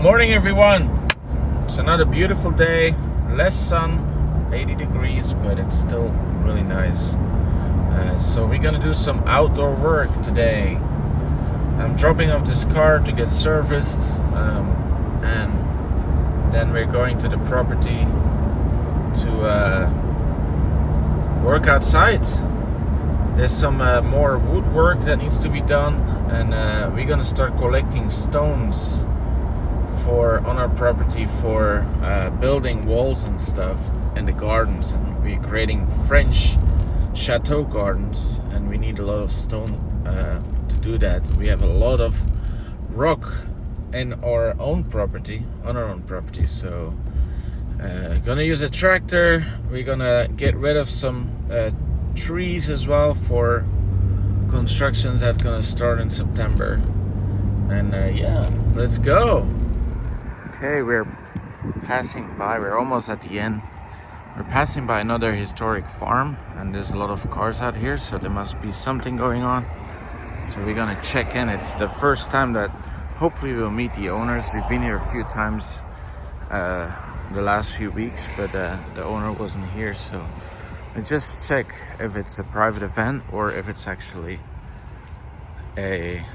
Morning everyone. It's another beautiful day, less sun, 80 degrees, but it's still really nice. So we're gonna do some outdoor work today. I'm dropping off this car to get serviced, and then we're going to the property to work outside. There's some more woodwork that needs to be done, and we're gonna start collecting stones on our property for building walls and stuff in the gardens, and we're creating French chateau gardens, and we need a lot of stone to do that. We have a lot of rock on our own property, so gonna use a tractor. We're gonna get rid of some trees as well for constructions that's gonna start in September, and yeah, let's go. Okay, we're passing by, we're almost at the end. We're passing by another historic farm, and there's a lot of cars out here, so there must be something going on. So we're gonna check in. It's the first time that hopefully we'll meet the owners. We've been here a few times the last few weeks, but the owner wasn't here, so let's just check if it's a private event or if it's actually a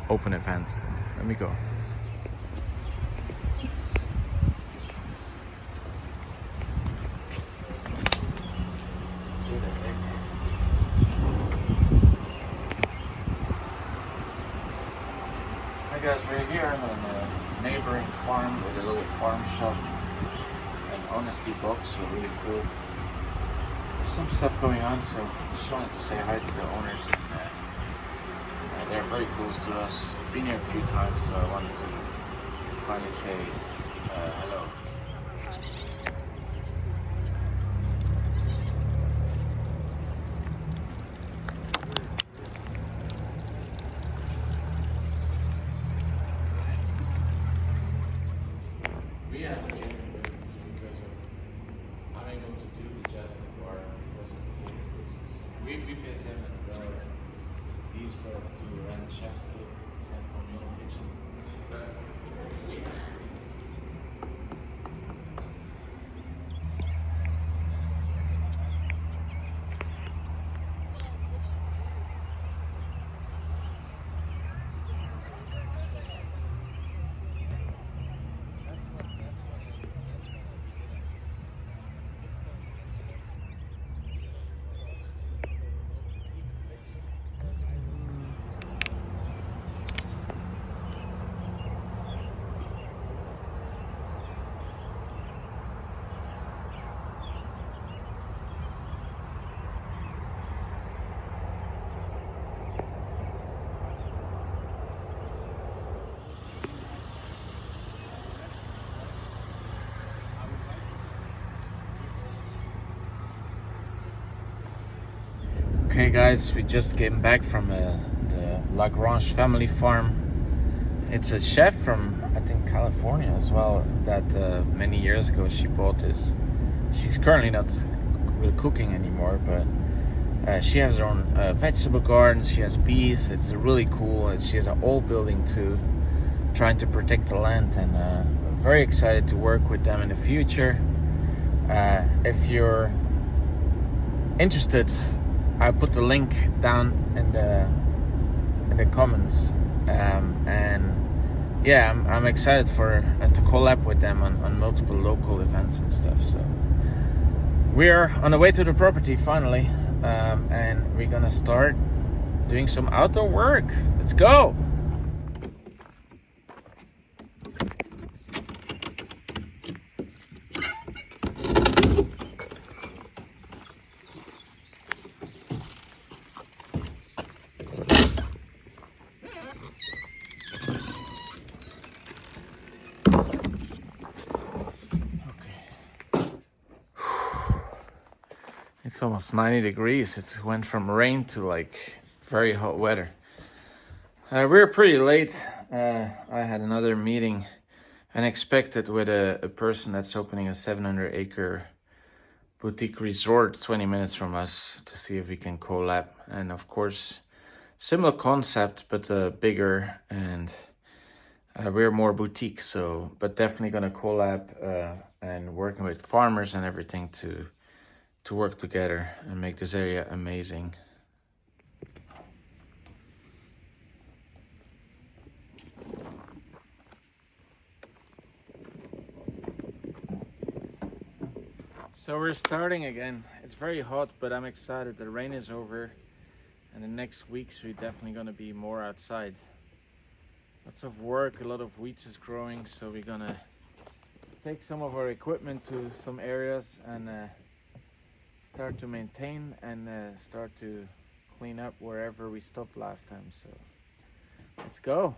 open event. So let me go. Hi guys, we're here on a neighboring farm with a little farm shop and honesty box, so really cool. There's some stuff going on, so just wanted to say hi to the owners. They're very close to us. Been here a few times, so I wanted to finally say hello. We have an business because of I'm able to do the Jasmine bar because of the catering business. We pay $700. These were to rent chef's kit, and communal kitchen. Okay guys, we just came back from the Lagrange family farm. It's a chef from, I think, California as well, that many years ago she bought this. She's currently not really cooking anymore, but she has her own vegetable garden, she has bees. It's really cool, and she has an old building too, trying to protect the land, and I'm very excited to work with them in the future. If you're interested, I put the link down in the comments, and yeah, I'm excited for to collab with them on multiple local events and stuff. So we're on the way to the property finally, and we're gonna start doing some outdoor work. Let's go. It's almost 90 degrees. It went from rain to like very hot weather. We were pretty late. I had another meeting, unexpected, with a person that's opening a 700-acre boutique resort 20 minutes from us to see if we can collab. And of course, similar concept, but bigger, and We're more boutique, so but definitely gonna collab and working with farmers and everything to work together and make this area amazing. So we're starting again. It's very hot, but I'm excited. The rain is over, and the next weeks we're definitely gonna be more outside. Lots of work, a lot of weeds is growing, so we're gonna take some of our equipment to some areas and start to maintain and start to clean up wherever we stopped last time. So let's go.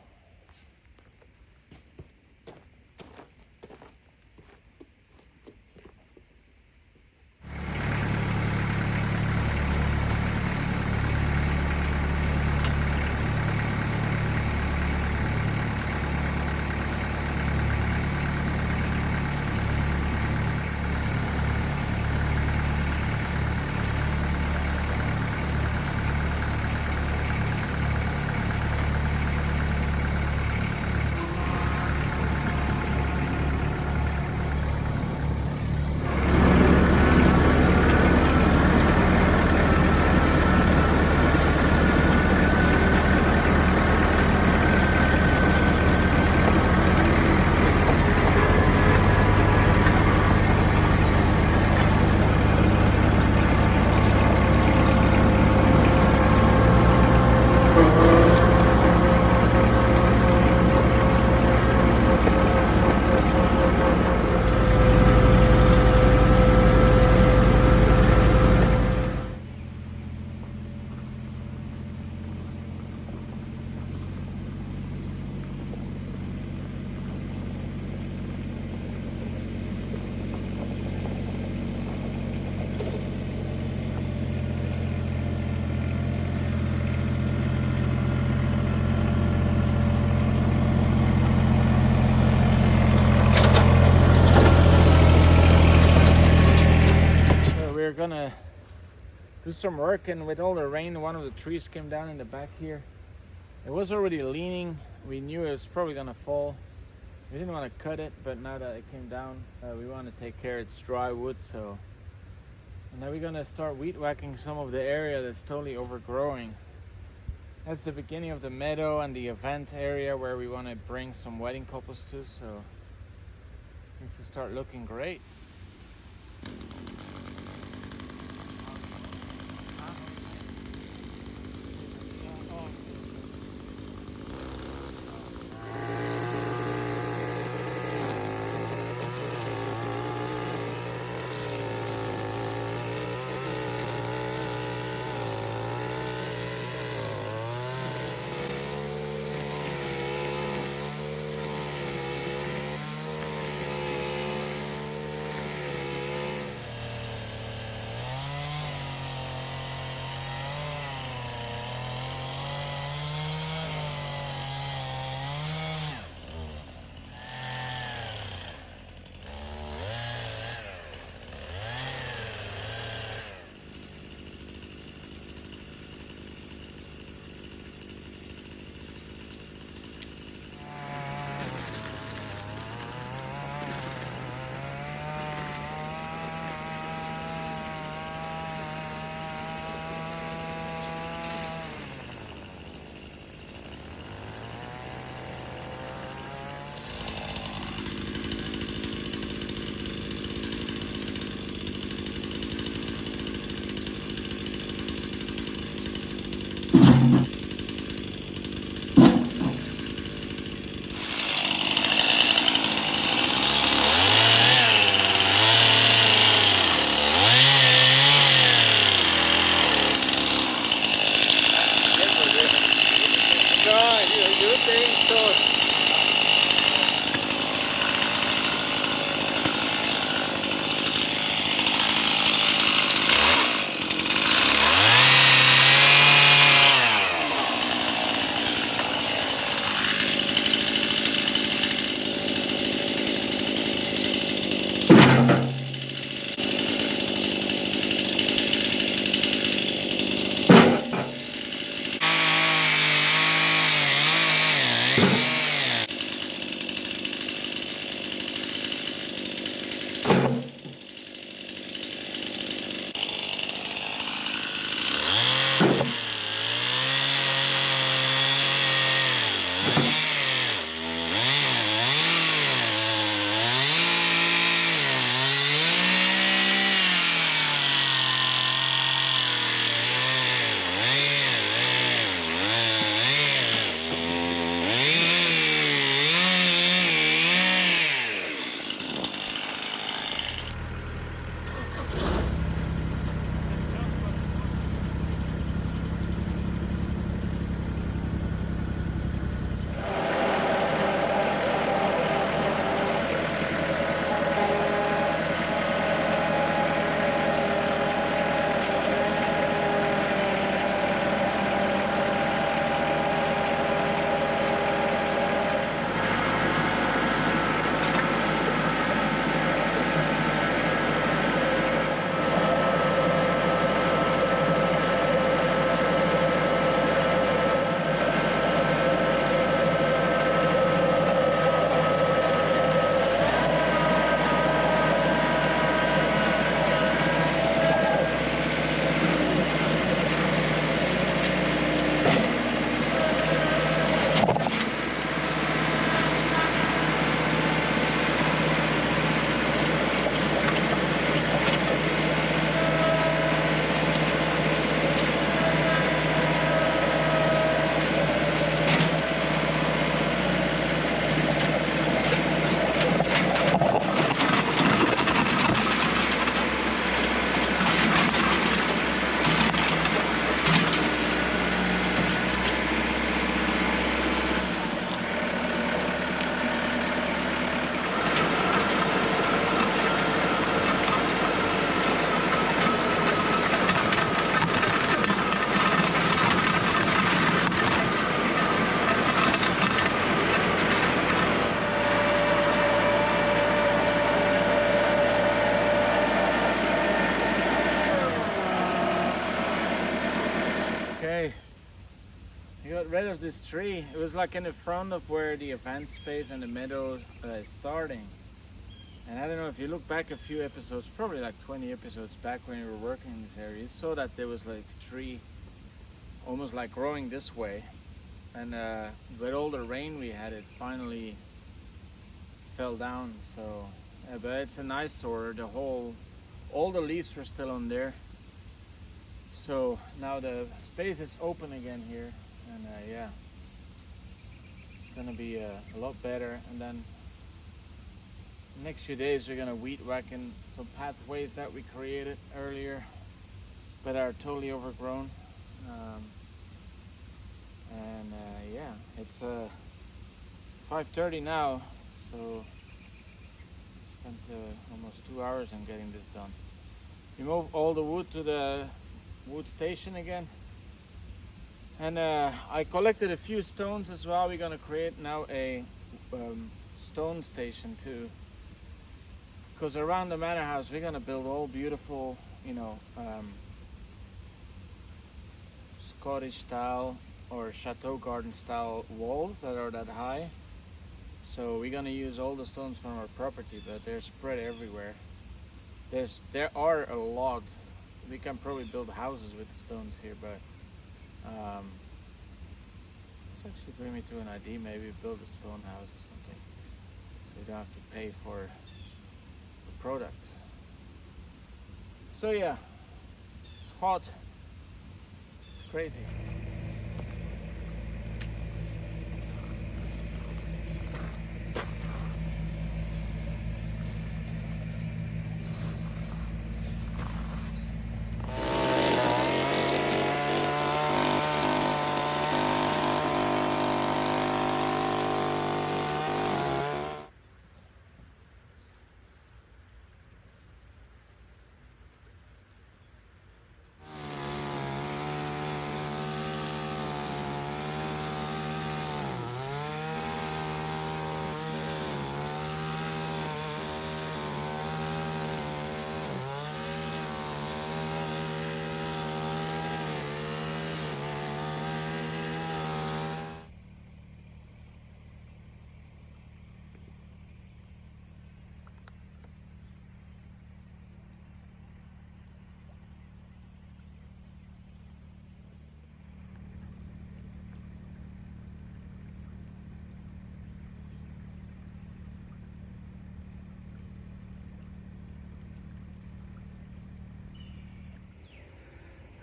We're gonna do some work, and with all the rain, one of the trees came down in the back here. It was already leaning. We knew it was probably gonna fall. We didn't want to cut it, but now that it came down, we want to take care. It's dry wood, so. And now we're gonna start weed whacking some of the area that's totally overgrowing. That's the beginning of the meadow and the event area where we want to bring some wedding couples to, so it needs to start looking great. got rid of this tree. It was like in the front of where the event space and the meadow is starting. And I don't know if you look back a few episodes, probably like 20 episodes back when we were working in this area, you saw that there was like a tree almost like growing this way. And with all the rain we had, it finally fell down. So, but it's an eyesore. All the leaves were still on there. So now the space is open again here, and yeah, it's gonna be a lot better. And then the next few days we're gonna weed whack in some pathways that we created earlier, but are totally overgrown. Yeah, it's 5:30 now, so spent almost 2 hours in getting this done. We moved all the wood to the wood station again, and I collected a few stones as well. We're gonna create now a stone station too, because around the manor house we're gonna build all beautiful, Scottish style or chateau garden style walls that are that high. So we're gonna use all the stones from our property, but they're spread everywhere. There are a lot. We can probably build houses with the stones here, but this actually bring me to an idea. Maybe build a stone house or something, so you don't have to pay for the product. So yeah, it's hot. It's crazy.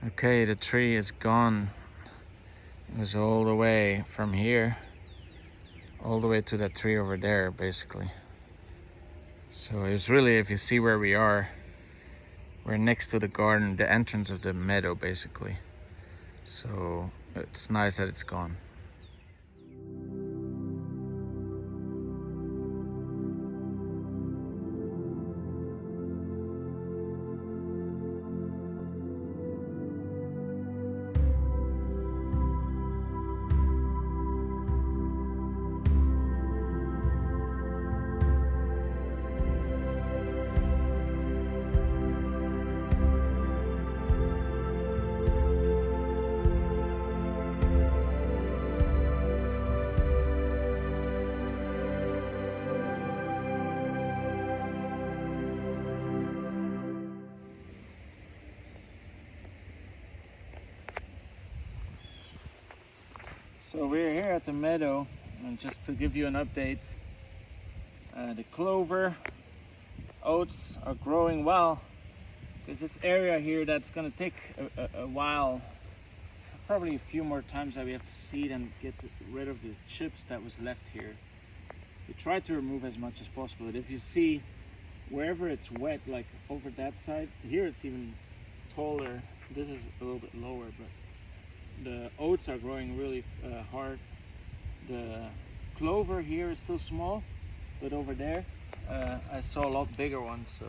Okay, the tree is gone. It was all the way from here, all the way to that tree over there, basically. So it's really, if you see where we are, we're next to the garden, the entrance of the meadow, basically. So it's nice that it's gone. So we're here at the meadow, and just to give you an update, the clover, oats are growing well. There's this area here that's gonna take a while, probably a few more times that we have to seed and get rid of the chips that was left here. We try to remove as much as possible, but if you see wherever it's wet, like over that side, here it's even taller. This is a little bit lower, but the oats are growing really hard. The clover here is still small, but over there I saw a lot bigger ones. So,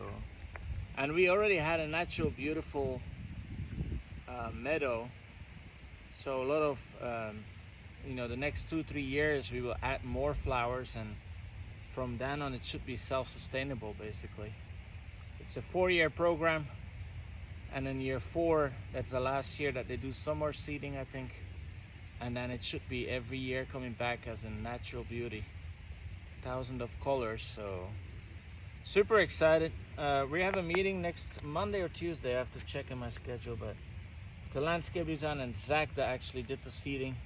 and we already had a natural beautiful meadow, so a lot of the next 2-3 years we will add more flowers, and from then on it should be self-sustainable. Basically, it's a 4-year program. And in year 4, that's the last year that they do some more seeding, I think. and then it should be every year coming back as a natural beauty, thousands of colors. So super excited. We have a meeting next Monday or Tuesday. I have to check in my schedule, but the landscape design and Zach that actually did the seating.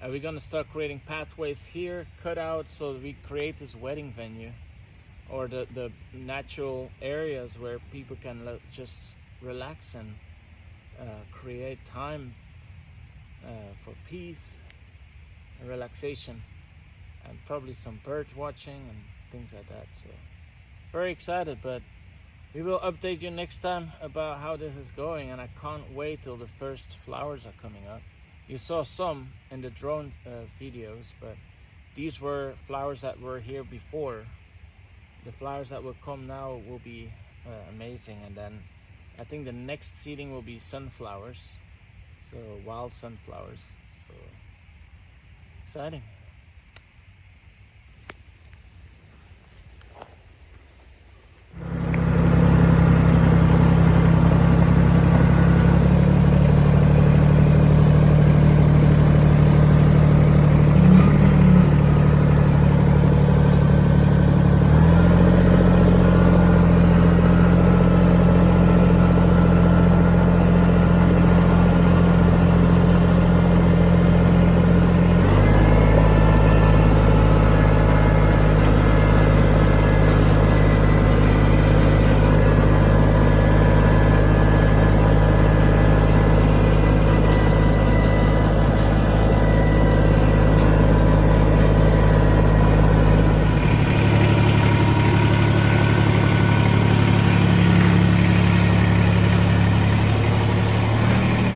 We're gonna start creating pathways here, cut out, so that we create this wedding venue, or the natural areas where people can just relax and create time for peace and relaxation, and probably some bird watching and things like that. So very excited, but we will update you next time about how this is going, and I can't wait till the first flowers are coming up. You saw some in the drone videos, but these were flowers that were here before. The flowers that will come now will be amazing, and then I think the next seeding will be sunflowers, so wild sunflowers. So exciting.